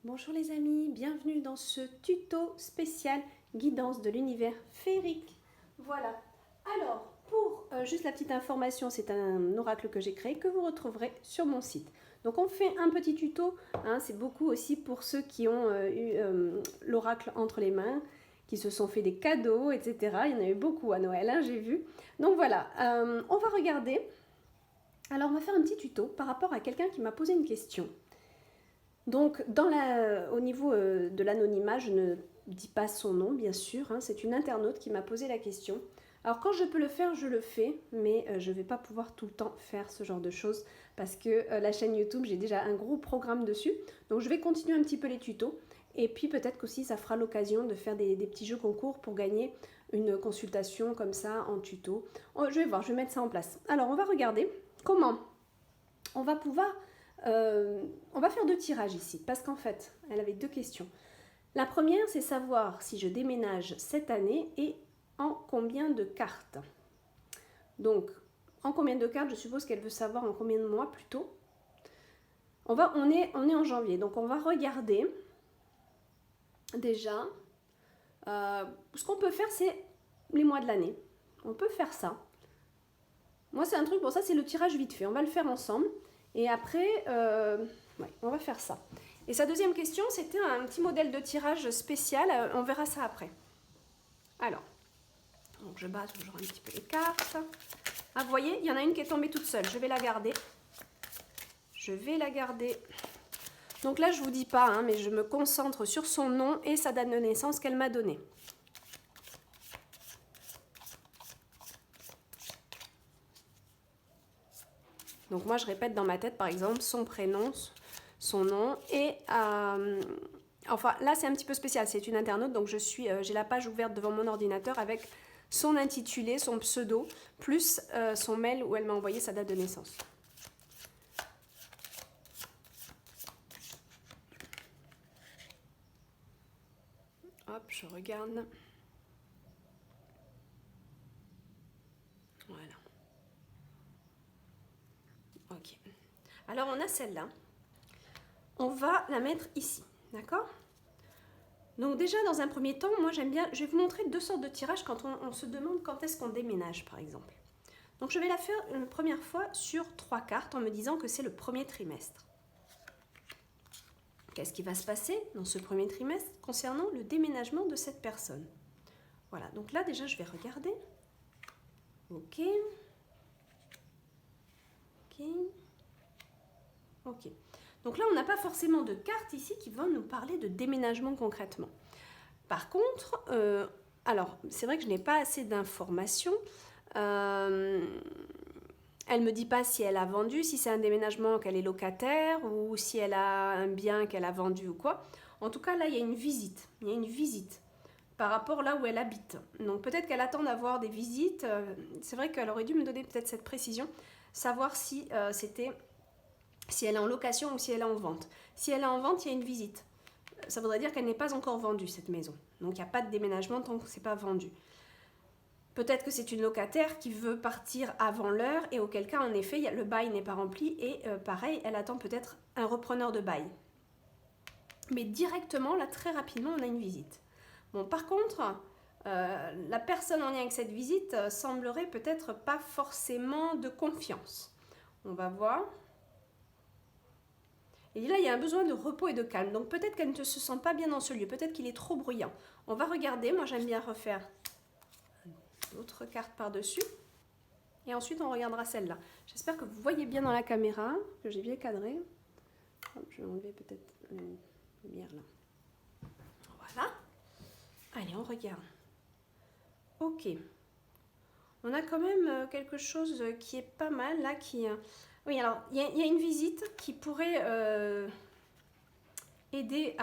Bonjour les amis, bienvenue dans ce tuto spécial guidance de l'univers féerique. Voilà, alors pour juste la petite information, c'est un oracle que j'ai créé que vous retrouverez sur mon site. Donc on fait un petit tuto, hein, c'est beaucoup aussi pour ceux qui ont eu l'oracle entre les mains, qui se sont fait des cadeaux, etc. Il y en a eu beaucoup à Noël, hein, j'ai vu. Donc voilà, on va regarder. Alors on va faire un petit tuto par rapport à quelqu'un qui m'a posé une question. Donc, au niveau de l'anonymat, je ne dis pas son nom, bien sûr. Hein, c'est une internaute qui m'a posé la question. Alors, quand je peux le faire, je le fais, mais je ne vais pas pouvoir tout le temps faire ce genre de choses parce que la chaîne YouTube, j'ai déjà un gros programme dessus. Donc, je vais continuer un petit peu les tutos. Et puis, peut-être qu'aussi, ça fera l'occasion de faire des petits jeux concours pour gagner une consultation comme ça en tuto. Je vais voir, je vais mettre ça en place. Alors, on va regarder comment on va pouvoir... on va faire deux tirages ici, parce qu'en fait, elle avait deux questions. La première, c'est savoir si je déménage cette année et en combien de cartes. Donc, en combien de cartes, je suppose qu'elle veut savoir en combien de mois plutôt. On est en janvier, donc on va regarder déjà. Ce qu'on peut faire, c'est les mois de l'année. On peut faire ça. Moi, c'est un truc, bon ça c'est le tirage vite fait, on va le faire ensemble. Et après, ouais, on va faire ça. Et sa deuxième question, c'était un petit modèle de tirage spécial. On verra ça après. Alors, donc je bats toujours un petit peu les cartes. Ah, vous voyez, il y en a une qui est tombée toute seule. Je vais la garder. Je vais la garder. Donc là, je ne vous dis pas, hein, mais je me concentre sur son nom et sa date de naissance qu'elle m'a donnée. Donc moi, je répète dans ma tête, par exemple, son prénom, son nom et... enfin, là, c'est un petit peu spécial. C'est une internaute, donc j'ai la page ouverte devant mon ordinateur avec son intitulé, son pseudo, plus son mail où elle m'a envoyé sa date de naissance. Hop, je regarde. Voilà. Ok. Alors, on a celle-là. On va la mettre ici, d'accord ? Donc déjà, dans un premier temps, moi j'aime bien, je vais vous montrer deux sortes de tirages quand on se demande quand est-ce qu'on déménage, par exemple. Donc je vais la faire une première fois sur 3 cartes en me disant que c'est le premier trimestre. Qu'est-ce qui va se passer dans ce premier trimestre concernant le déménagement de cette personne? Voilà, donc là déjà je vais regarder. Ok. Ok. Ok. Donc là on n'a pas forcément de cartes ici qui vont nous parler de déménagement concrètement. Par contre, alors c'est vrai que je n'ai pas assez d'informations. Elle ne me dit pas si elle a vendu, si c'est un déménagement qu'elle est locataire ou si elle a un bien qu'elle a vendu ou quoi. En tout cas, là, il y a une visite. Il y a une visite par rapport là où elle habite. Donc peut-être qu'elle attend d'avoir des visites. C'est vrai qu'elle aurait dû me donner peut-être cette précision, savoir si si elle est en location ou si elle est en vente. Si elle est en vente, il y a une visite. Ça voudrait dire qu'elle n'est pas encore vendue, cette maison. Donc il n'y a pas de déménagement tant que ce n'est pas vendu. Peut-être que c'est une locataire qui veut partir avant l'heure et auquel cas, en effet, le bail n'est pas rempli et pareil, elle attend peut-être un repreneur de bail. Mais directement, là, très rapidement, on a une visite. Bon, par contre, la personne en lien avec cette visite semblerait peut-être pas forcément de confiance. On va voir. Et là, il y a un besoin de repos et de calme. Donc peut-être qu'elle ne se sent pas bien dans ce lieu. Peut-être qu'il est trop bruyant. On va regarder. Moi, j'aime bien refaire d'autres cartes par-dessus. Et ensuite, on regardera celle-là. J'espère que vous voyez bien dans la caméra, que j'ai bien cadré. Hop, je vais enlever peut-être la lumière là. Voilà. Allez, on regarde. Ok. On a quand même quelque chose qui est pas mal là. Oui, alors, il y a une visite qui pourrait aider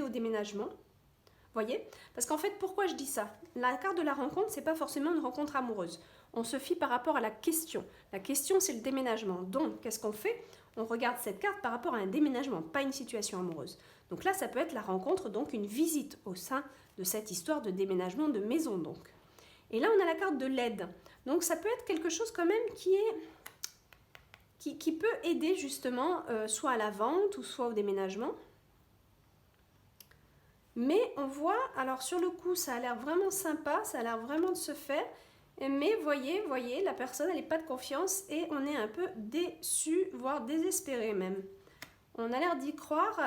au déménagement. Voyez? Parce qu'en fait, pourquoi je dis ça? La carte de la rencontre, c'est pas forcément une rencontre amoureuse. On se fie par rapport à la question. La question, c'est le déménagement. Donc, qu'est-ce qu'on fait? On regarde cette carte par rapport à un déménagement, pas une situation amoureuse. Donc là, ça peut être la rencontre, donc une visite au sein de cette histoire de déménagement de maison, donc. Et là, on a la carte de l'aide. Donc, ça peut être quelque chose quand même qui est qui peut aider justement soit à la vente ou soit au déménagement. Mais on voit, alors sur le coup, ça a l'air vraiment sympa, ça a l'air vraiment de se faire. Mais voyez, la personne, elle n'est pas de confiance et on est un peu déçu, voire désespéré même. On a l'air d'y croire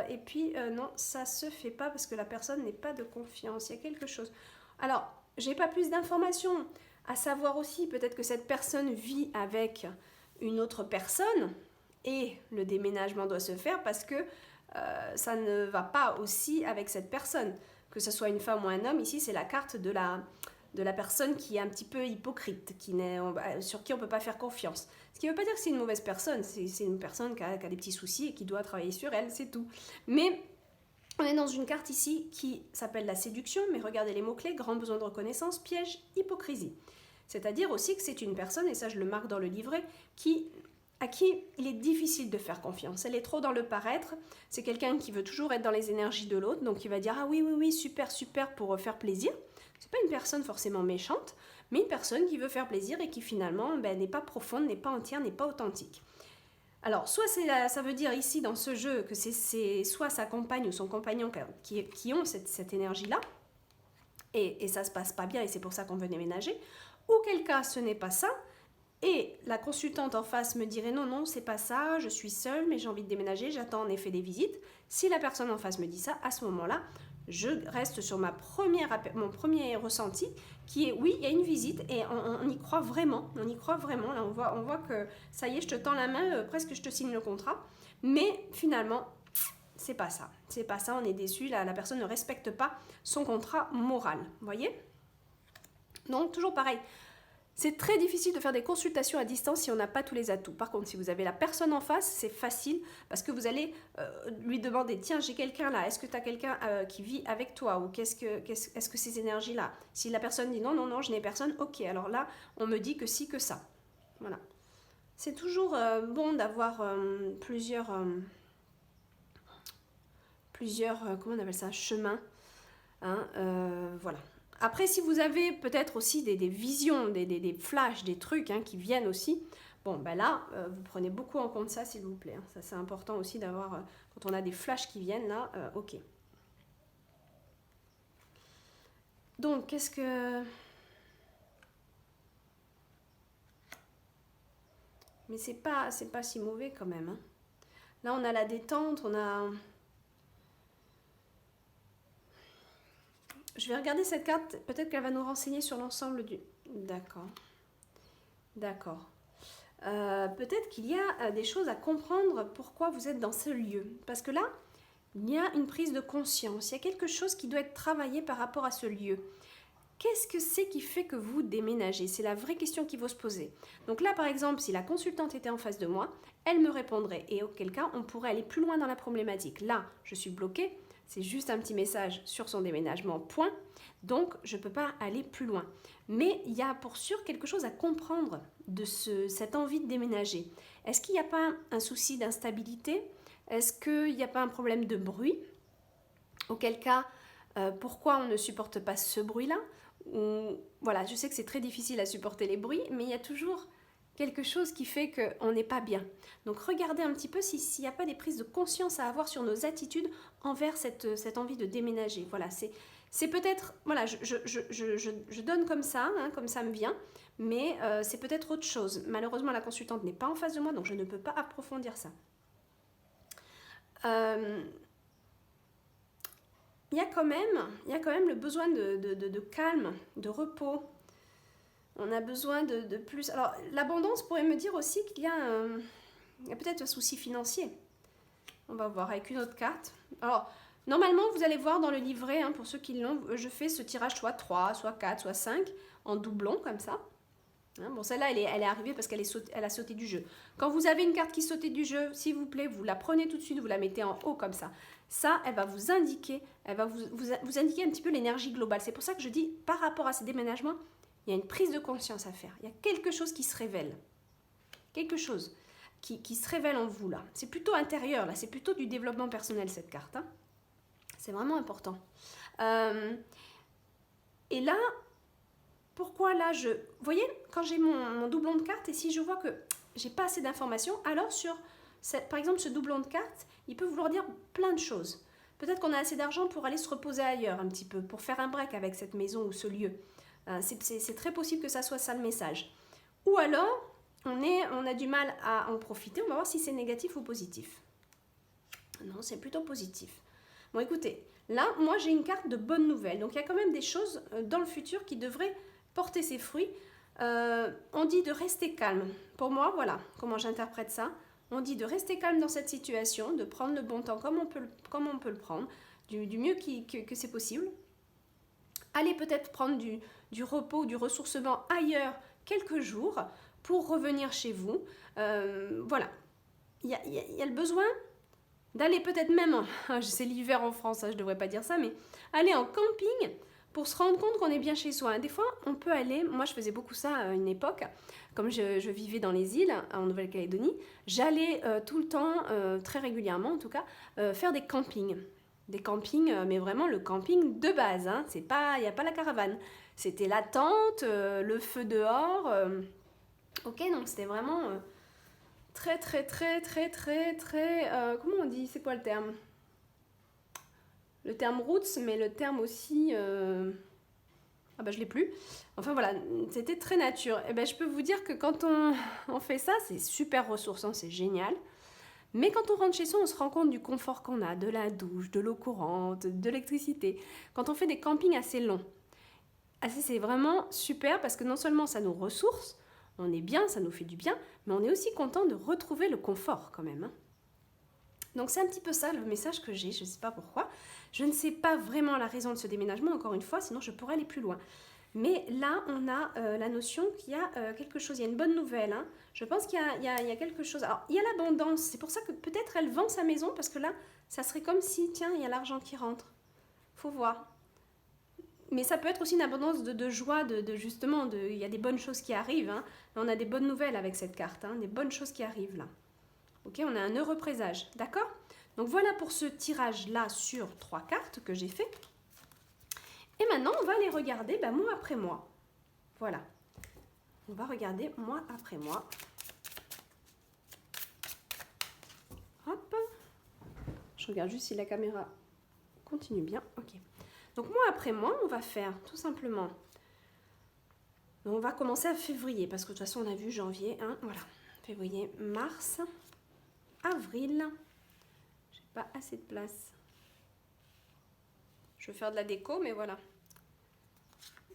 et puis non, ça se fait pas parce que la personne n'est pas de confiance. Il y a quelque chose. Alors, j'ai pas plus d'informations. À savoir aussi, peut-être que cette personne vit avec une autre personne et le déménagement doit se faire parce que ça ne va pas aussi avec cette personne. Que ce soit une femme ou un homme, ici c'est la carte de la personne qui est un petit peu hypocrite, sur qui on ne peut pas faire confiance. Ce qui ne veut pas dire que c'est une mauvaise personne, c'est une personne qui a des petits soucis et qui doit travailler sur elle, c'est tout. Mais on est dans une carte ici qui s'appelle la séduction, mais regardez les mots-clés, grand besoin de reconnaissance, piège, hypocrisie. C'est-à-dire aussi que c'est une personne, et ça je le marque dans le livret, à qui il est difficile de faire confiance. Elle est trop dans le paraître, c'est quelqu'un qui veut toujours être dans les énergies de l'autre, donc il va dire « Ah oui, super, super » pour faire plaisir. C'est pas une personne forcément méchante, mais une personne qui veut faire plaisir et qui finalement n'est pas profonde, n'est pas entière, n'est pas authentique. Alors, soit ça veut dire ici dans ce jeu que c'est soit sa compagne ou son compagnon qui ont cette énergie-là, et ça se passe pas bien et c'est pour ça qu'on veut déménager, ou quel cas ce n'est pas ça, et la consultante en face me dirait non, c'est pas ça, je suis seule, mais j'ai envie de déménager, j'attends en effet des visites. Si la personne en face me dit ça, à ce moment-là, je reste sur mon premier ressenti, qui est oui, il y a une visite et on y croit vraiment. On y croit vraiment. Là, on voit que ça y est, je te tends la main, presque je te signe le contrat. Mais finalement, c'est pas ça. C'est pas ça, on est déçu. La personne ne respecte pas son contrat moral. Vous voyez? Donc, toujours pareil. C'est très difficile de faire des consultations à distance si on n'a pas tous les atouts. Par contre, si vous avez la personne en face, c'est facile parce que vous allez lui demander « Tiens, j'ai quelqu'un là, est-ce que tu as quelqu'un qui vit avec toi ?» ou est-ce que ces énergies-là ?» Si la personne dit « Non, je n'ai personne », ok, alors là, on me dit que si, que ça. Voilà. C'est toujours bon d'avoir plusieurs comment on appelle ça, chemins. Hein, voilà. Après, si vous avez peut-être aussi des visions, des flashs, des trucs qui viennent aussi, bon, ben là, vous prenez beaucoup en compte ça, s'il vous plaît. Ça, c'est important aussi d'avoir, quand on a des flashs qui viennent, là, ok. Donc, qu'est-ce que... Mais c'est pas si mauvais quand même. Hein. Là, on a la détente, on a... Je vais regarder cette carte, peut-être qu'elle va nous renseigner sur l'ensemble du... D'accord. Peut-être qu'il y a des choses à comprendre pourquoi vous êtes dans ce lieu. Parce que là, il y a une prise de conscience, il y a quelque chose qui doit être travaillé par rapport à ce lieu. Qu'est-ce que c'est qui fait que vous déménagez? C'est la vraie question qu'il faut se poser. Donc là, par exemple, si la consultante était en face de moi, elle me répondrait. Et auquel cas, on pourrait aller plus loin dans la problématique. Là, je suis bloquée. C'est juste un petit message sur son déménagement, point. Donc, je ne peux pas aller plus loin. Mais il y a pour sûr quelque chose à comprendre de cette envie de déménager. Est-ce qu'il n'y a pas un souci d'instabilité? Est-ce qu'il n'y a pas un problème de bruit? Auquel cas, pourquoi on ne supporte pas ce bruit-là? Voilà, je sais que c'est très difficile à supporter les bruits, mais il y a toujours quelque chose qui fait qu'on n'est pas bien. Donc regardez un petit peu s'il n'y a pas des prises de conscience à avoir sur nos attitudes envers cette envie de déménager. Voilà, c'est peut-être, voilà, je donne comme ça me vient, mais c'est peut-être autre chose. Malheureusement, la consultante n'est pas en face de moi, donc je ne peux pas approfondir ça. Il y a quand même le besoin de calme, de repos. On a besoin de plus. Alors, l'abondance pourrait me dire aussi qu'il y a peut-être un souci financier. On va voir avec une autre carte. Alors, normalement, vous allez voir dans le livret, pour ceux qui l'ont, je fais ce tirage soit 3, soit 4, soit 5, en doublon, comme ça. Bon, celle-là, elle est arrivée parce qu'elle a sauté du jeu. Quand vous avez une carte qui saute du jeu, s'il vous plaît, vous la prenez tout de suite, vous la mettez en haut comme ça. Ça, elle va vous indiquer, vous indiquer un petit peu l'énergie globale. C'est pour ça que je dis, par rapport à ces déménagements, il y a une prise de conscience à faire. Il y a quelque chose qui se révèle. Quelque chose qui se révèle en vous, là. C'est plutôt intérieur, là. C'est plutôt du développement personnel, cette carte. C'est vraiment important. Et là, pourquoi là, vous voyez, quand j'ai mon doublon de carte, et si je vois que j'ai pas assez d'informations, alors par exemple, ce doublon de cartes, il peut vouloir dire plein de choses. Peut-être qu'on a assez d'argent pour aller se reposer ailleurs un petit peu, pour faire un break avec cette maison ou ce lieu. C'est très possible que ça soit ça le message. Ou alors, on a du mal à en profiter. On va voir si c'est négatif ou positif. Non, c'est plutôt positif. Bon, écoutez, là, moi, j'ai une carte de bonnes nouvelles. Donc, il y a quand même des choses dans le futur qui devraient porter ses fruits. On dit de rester calme. Pour moi, voilà comment j'interprète ça. On dit de rester calme dans cette situation, de prendre le bon temps comme on peut le prendre, du mieux que c'est possible. Allez peut-être prendre du repos, du ressourcement ailleurs quelques jours pour revenir chez vous. Voilà. Il y a le besoin d'aller peut-être même, c'est l'hiver en France, je ne devrais pas dire ça, mais aller en camping pour se rendre compte qu'on est bien chez soi. Des fois, on peut aller, moi je faisais beaucoup ça à une époque, comme je vivais dans les îles, en Nouvelle-Calédonie, j'allais tout le temps, très régulièrement en tout cas, faire des campings. Des campings, mais vraiment le camping de base, hein. Il n'y a pas la caravane. C'était la tente, le feu dehors. Ok, donc c'était vraiment très, comment on dit? C'est quoi le terme? Le terme roots, mais le terme aussi... Ah bah je l'ai plus. Enfin voilà, c'était très nature. Et ben je peux vous dire que quand on fait ça, c'est super ressourçant, c'est génial. Mais quand on rentre chez soi, on se rend compte du confort qu'on a, de la douche, de l'eau courante, de l'électricité. Quand on fait des campings assez longs, c'est vraiment super parce que non seulement ça nous ressource, on est bien, ça nous fait du bien, mais on est aussi content de retrouver le confort quand même. Donc c'est un petit peu ça le message que j'ai, je ne sais pas pourquoi. Je ne sais pas vraiment la raison de ce déménagement, encore une fois, sinon je pourrais aller plus loin. Mais là, on a la notion qu'il y a quelque chose, il y a une bonne nouvelle. Hein. Je pense qu'il y a quelque chose. Alors, il y a l'abondance, c'est pour ça que peut-être elle vend sa maison, parce que là, ça serait comme si, tiens, il y a l'argent qui rentre. Faut voir. Mais ça peut être aussi une abondance de joie, justement, il y a des bonnes choses qui arrivent. Hein. On a des bonnes nouvelles avec cette carte, hein, des bonnes choses qui arrivent là. Ok, on a un heureux présage, d'accord? Donc voilà pour ce tirage-là sur 3 cartes que j'ai fait. Et maintenant, on va les regarder mois après mois. Voilà. On va regarder mois après mois. Hop. Je regarde juste si la caméra continue bien. Ok. Donc mois après mois, on va faire tout simplement... On va commencer à février, parce que de toute façon, on a vu janvier. Hein, voilà. Février, mars, avril. J'ai pas assez de place. Je vais faire de la déco, mais voilà.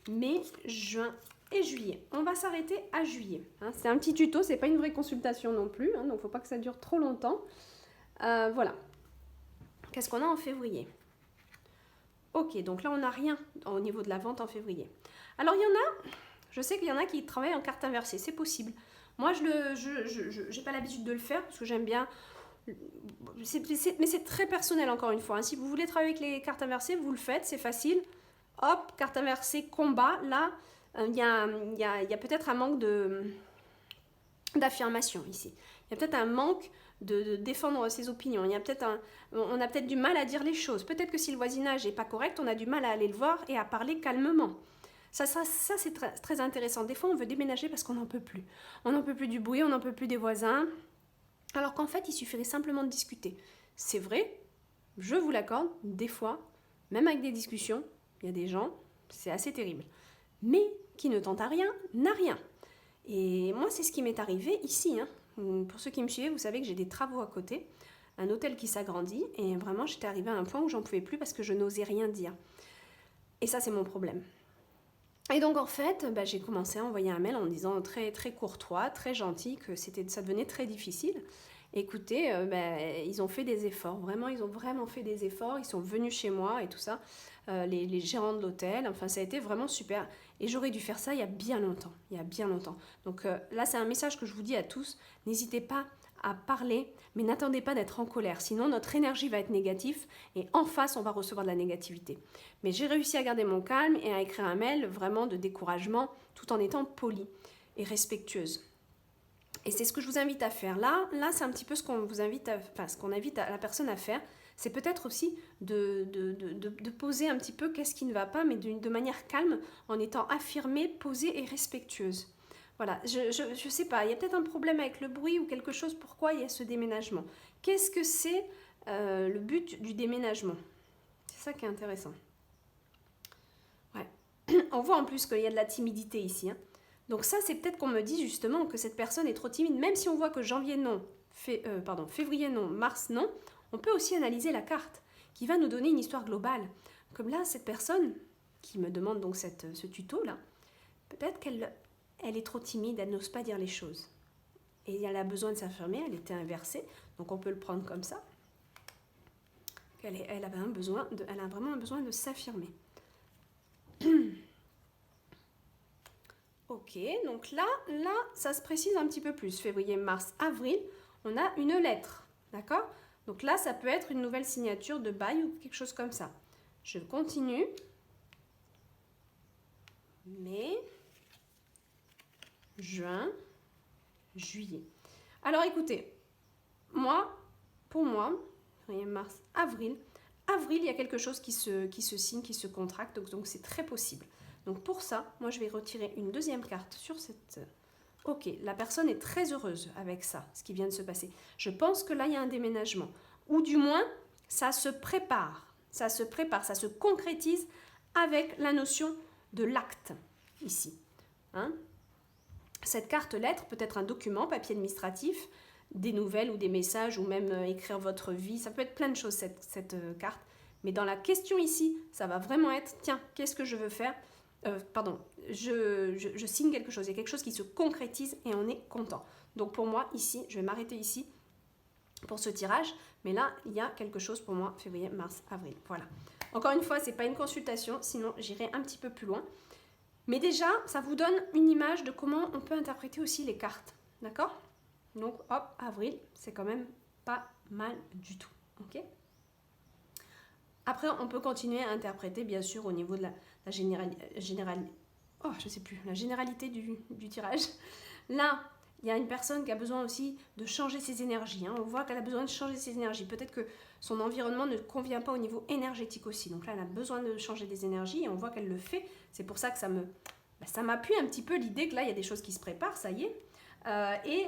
Mai, juin et juillet. On va s'arrêter à juillet. Hein, c'est un petit tuto, c'est pas une vraie consultation non plus, hein, donc il ne faut pas que ça dure trop longtemps. Voilà. Qu'est-ce qu'on a en février? Ok, donc là on n'a rien au niveau de la vente en février. Alors il y en a, je sais qu'il y en a qui travaillent en carte inversée, c'est possible. Moi je n'ai pas l'habitude de le faire parce que j'aime bien... mais c'est très personnel encore une fois. Hein. Si vous voulez travailler avec les cartes inversées, vous le faites, c'est facile. Hop, carte inversée, combat. Là, il y a peut-être un manque d'affirmation ici. Il y a peut-être un manque de défendre ses opinions. On a peut-être du mal à dire les choses. Peut-être que si le voisinage n'est pas correct, on a du mal à aller le voir et à parler calmement. Ça c'est très, très intéressant. Des fois, on veut déménager parce qu'on n'en peut plus. On n'en peut plus du bruit, on n'en peut plus des voisins. Alors qu'en fait, il suffirait simplement de discuter. C'est vrai, je vous l'accorde, des fois, même avec des discussions, il y a des gens, c'est assez terrible. Mais qui ne tente à rien, n'a rien. Et moi, c'est ce qui m'est arrivé ici. Hein. Pour ceux qui me suivent, vous savez que j'ai des travaux à côté, un hôtel qui s'agrandit, et vraiment, j'étais arrivée à un point où j'en pouvais plus parce que je n'osais rien dire. Et ça, c'est mon problème. Et donc, en fait, j'ai commencé à envoyer un mail en disant très, très courtois, très gentil, que ça devenait très difficile. Écoutez, ils ont fait des efforts, ils ont vraiment fait des efforts, ils sont venus chez moi et tout ça, les gérants de l'hôtel, enfin ça a été vraiment super. Et j'aurais dû faire ça il y a bien longtemps, Donc là, c'est un message que je vous dis à tous, n'hésitez pas à parler, mais n'attendez pas d'être en colère, sinon notre énergie va être négative et en face, on va recevoir de la négativité. Mais j'ai réussi à garder mon calme et à écrire un mail vraiment de découragement, tout en étant polie et respectueuse. Et c'est ce que je vous invite à faire. Là c'est un petit peu ce qu'on invite à la personne à faire. C'est peut-être aussi de poser un petit peu qu'est-ce qui ne va pas, mais de manière calme, en étant affirmée, posée et respectueuse. Voilà, je sais pas, il y a peut-être un problème avec le bruit ou quelque chose, pourquoi il y a ce déménagement. Qu'est-ce que c'est le but du déménagement? C'est ça qui est intéressant. Ouais. On voit en plus qu'il y a de la timidité ici. Hein. Donc ça, c'est peut-être qu'on me dit justement que cette personne est trop timide, même si on voit que janvier non, février non, mars non, on peut aussi analyser la carte qui va nous donner une histoire globale. Comme là, cette personne qui me demande donc ce tuto-là, peut-être qu'elle est trop timide, elle n'ose pas dire les choses. Et elle a besoin de s'affirmer, elle était inversée, donc on peut le prendre comme ça. Elle a vraiment un besoin de s'affirmer. Ok, donc là, ça se précise un petit peu plus. Février, mars, avril, on a une lettre, d'accord? Donc là, ça peut être une nouvelle signature de bail ou quelque chose comme ça. Je continue. Mai, juin, juillet. Alors écoutez, pour moi, février, mars, avril, il y a quelque chose qui se signe, qui se contracte, donc c'est très possible. Donc pour ça, moi je vais retirer une deuxième carte sur cette... Ok, la personne est très heureuse avec ça, ce qui vient de se passer. Je pense que là, il y a un déménagement. Ou du moins, ça se prépare, ça se concrétise avec la notion de l'acte, ici. Hein? Cette carte lettre peut être un document, papier administratif, des nouvelles ou des messages, ou même écrire votre vie. Ça peut être plein de choses, cette carte. Mais dans la question ici, ça va vraiment être, tiens, qu'est-ce que je veux faire? Je signe quelque chose. Il y a quelque chose qui se concrétise et on est content. Donc pour moi, ici, je vais m'arrêter ici pour ce tirage. Mais là, il y a quelque chose pour moi, février, mars, avril. Voilà. Encore une fois, ce n'est pas une consultation, sinon j'irai un petit peu plus loin. Mais déjà, ça vous donne une image de comment on peut interpréter aussi les cartes. D'accord? Donc, hop, avril, c'est quand même pas mal du tout. Ok? Après, on peut continuer à interpréter, bien sûr, au niveau de la généralité du tirage. Là, il y a une personne qui a besoin aussi de changer ses énergies. Hein. On voit qu'elle a besoin de changer ses énergies. Peut-être que son environnement ne convient pas au niveau énergétique aussi. Donc là, elle a besoin de changer des énergies et on voit qu'elle le fait. C'est pour ça que ça m'appuie un petit peu l'idée que là, il y a des choses qui se préparent, ça y est. Et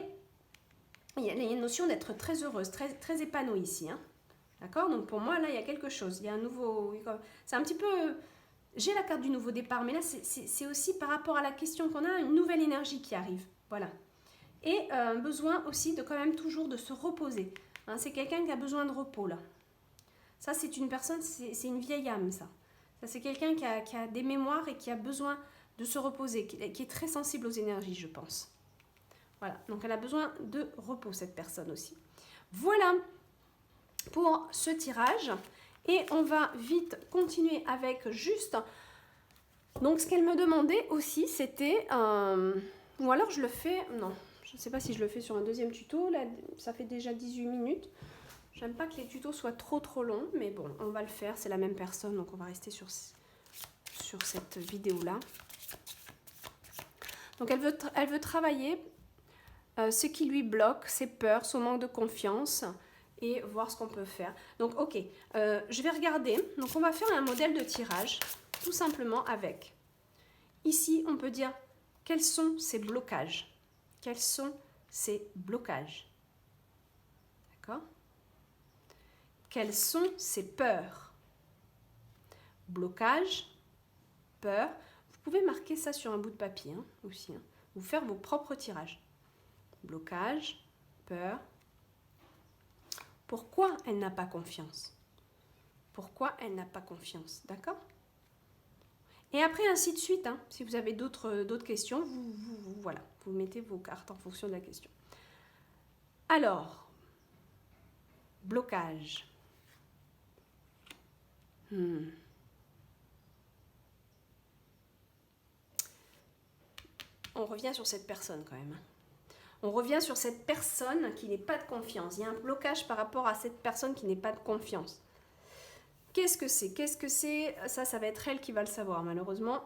il y a une notion d'être très heureuse, très, très épanouie ici. Hein. D'accord? Donc pour moi, là, il y a quelque chose. Il y a un nouveau... C'est un petit peu... J'ai la carte du nouveau départ, mais là, c'est aussi par rapport à la question qu'on a, une nouvelle énergie qui arrive. Voilà. Et un besoin aussi de quand même toujours de se reposer. Hein, c'est quelqu'un qui a besoin de repos, là. Ça, c'est une personne, c'est une vieille âme, ça. Ça, c'est quelqu'un qui a des mémoires et qui a besoin de se reposer, qui est très sensible aux énergies, je pense. Voilà. Donc, elle a besoin de repos, cette personne aussi. Voilà pour ce tirage. Et on va vite continuer avec juste... Donc, ce qu'elle me demandait aussi, c'était... Ou alors, je le fais... Non, je ne sais pas si je le fais sur un deuxième tuto. Là, ça fait déjà 18 minutes. J'aime pas que les tutos soient trop longs. Mais bon, on va le faire. C'est la même personne. Donc, on va rester sur cette vidéo-là. Donc, elle veut travailler ce qui lui bloque, ses peurs, son manque de confiance... et voir ce qu'on peut faire. Donc, ok, je vais regarder. Donc, on va faire un modèle de tirage, tout simplement avec. Ici, on peut dire, quels sont ces blocages? Quels sont ces blocages? D'accord? Quelles sont ces peurs? Blocage, peur. Vous pouvez marquer ça sur un bout de papier hein, aussi. Hein, ou faire vos propres tirages. Blocage, peur. Pourquoi elle n'a pas confiance? Pourquoi elle n'a pas confiance? D'accord? Et après, ainsi de suite. Hein, si vous avez d'autres questions, voilà, vous mettez vos cartes en fonction de la question. Alors, blocage. On revient sur cette personne quand même. On revient sur cette personne qui n'est pas de confiance. Il y a un blocage par rapport à cette personne qui n'est pas de confiance. Qu'est-ce que c'est? Qu'est-ce que c'est? Ça va être elle qui va le savoir, malheureusement.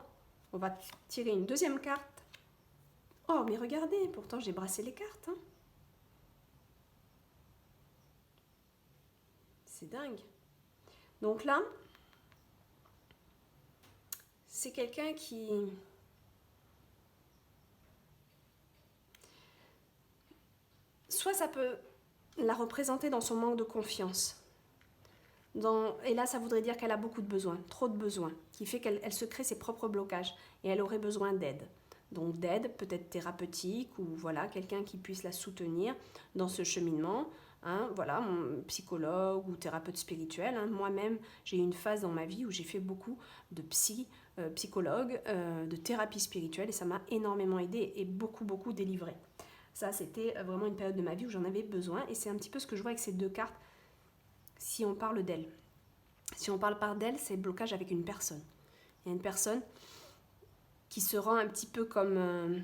On va tirer une deuxième carte. Oh, mais regardez, pourtant j'ai brassé les cartes. Hein. C'est dingue. Donc là, c'est quelqu'un qui soit ça peut la représenter dans son manque de confiance. Et là, ça voudrait dire qu'elle a beaucoup de besoins, trop de besoins, qui fait qu'elle se crée ses propres blocages et elle aurait besoin d'aide. Donc d'aide, peut-être thérapeutique ou voilà, quelqu'un qui puisse la soutenir dans ce cheminement. Hein, voilà, mon psychologue ou thérapeute spirituel. Hein. Moi-même, j'ai eu une phase dans ma vie où j'ai fait beaucoup de psychologue, de thérapie spirituelle et ça m'a énormément aidé et beaucoup délivré. Ça, c'était vraiment une période de ma vie où j'en avais besoin et c'est un petit peu ce que je vois avec ces deux cartes. Si on parle d'elle, si on parle pas d'elle, c'est blocage avec une personne. Il y a une personne qui se rend un petit peu comme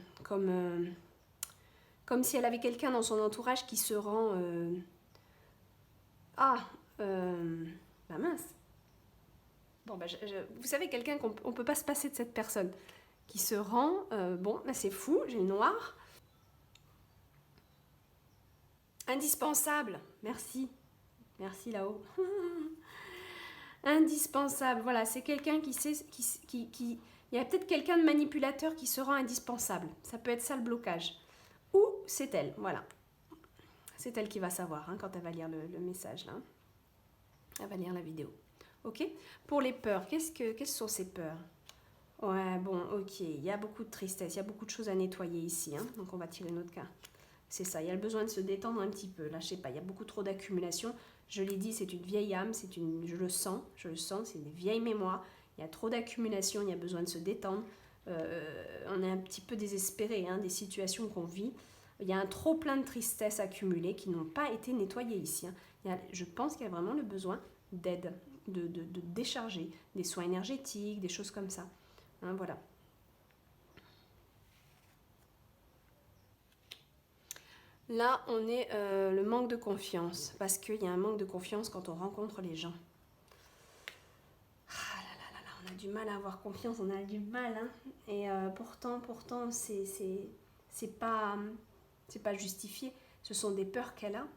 si elle avait quelqu'un dans son entourage qui se rend... bah mince. Bon, bah, vous savez, quelqu'un qu'on ne peut pas se passer de cette personne qui se rend... bon, là c'est fou, j'ai le noir. Indispensable, merci. Merci là-haut. Indispensable, voilà, c'est quelqu'un qui sait... Il y a peut-être quelqu'un de manipulateur qui se rend indispensable. Ça peut être ça le blocage. Ou c'est elle, voilà. C'est elle qui va savoir hein, quand elle va lire le message là. Elle va lire la vidéo. Ok. Pour les peurs, quelles sont ces peurs? Ouais, bon, ok. Il y a beaucoup de tristesse, il y a beaucoup de choses à nettoyer ici. Hein, donc on va tirer une autre carte. C'est ça, il y a le besoin de se détendre un petit peu. Là, je sais pas, il y a beaucoup trop d'accumulation. Je l'ai dit, c'est une vieille âme, je le sens, c'est une vieille mémoire. Il y a trop d'accumulation, il y a besoin de se détendre. On est un petit peu désespéré hein, des situations qu'on vit. Il y a un trop plein de tristesse accumulée qui n'ont pas été nettoyées ici. Hein. Je pense qu'il y a vraiment le besoin d'aide, de décharger, des soins énergétiques, des choses comme ça. Hein, voilà. Là, on est le manque de confiance, parce qu'il y a un manque de confiance quand on rencontre les gens. Ah là là là là, on a du mal à avoir confiance, on a du mal. Hein. Et pourtant, c'est pas justifié. Ce sont des peurs qu'elle a.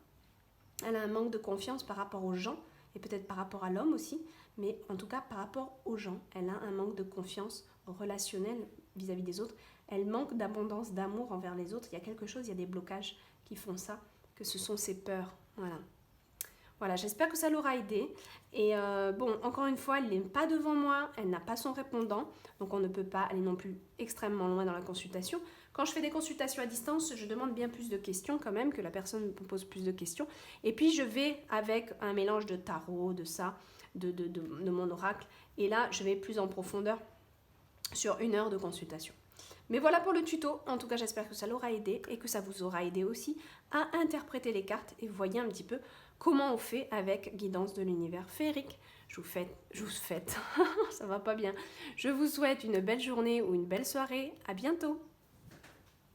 Elle a un manque de confiance par rapport aux gens, et peut-être par rapport à l'homme aussi, mais en tout cas par rapport aux gens. Elle a un manque de confiance relationnelle vis-à-vis des autres. Elle manque d'abondance, d'amour envers les autres. Il y a quelque chose, il y a des blocages qui font ça, que ce sont ses peurs. Voilà, j'espère que ça l'aura aidé. Et bon, encore une fois, elle n'est pas devant moi, elle n'a pas son répondant, donc on ne peut pas aller non plus extrêmement loin dans la consultation. Quand je fais des consultations à distance, je demande bien plus de questions quand même, que la personne me pose plus de questions. Et puis je vais avec un mélange de tarot, de ça, de mon oracle. Et là, je vais plus en profondeur sur 1 heure de consultation. Mais voilà pour le tuto. En tout cas, j'espère que ça l'aura aidé et que ça vous aura aidé aussi à interpréter les cartes et voyez un petit peu comment on fait avec Guidance de l'univers féerique. Je vous souhaite, ça va pas bien. Je vous souhaite une belle journée ou une belle soirée. À bientôt.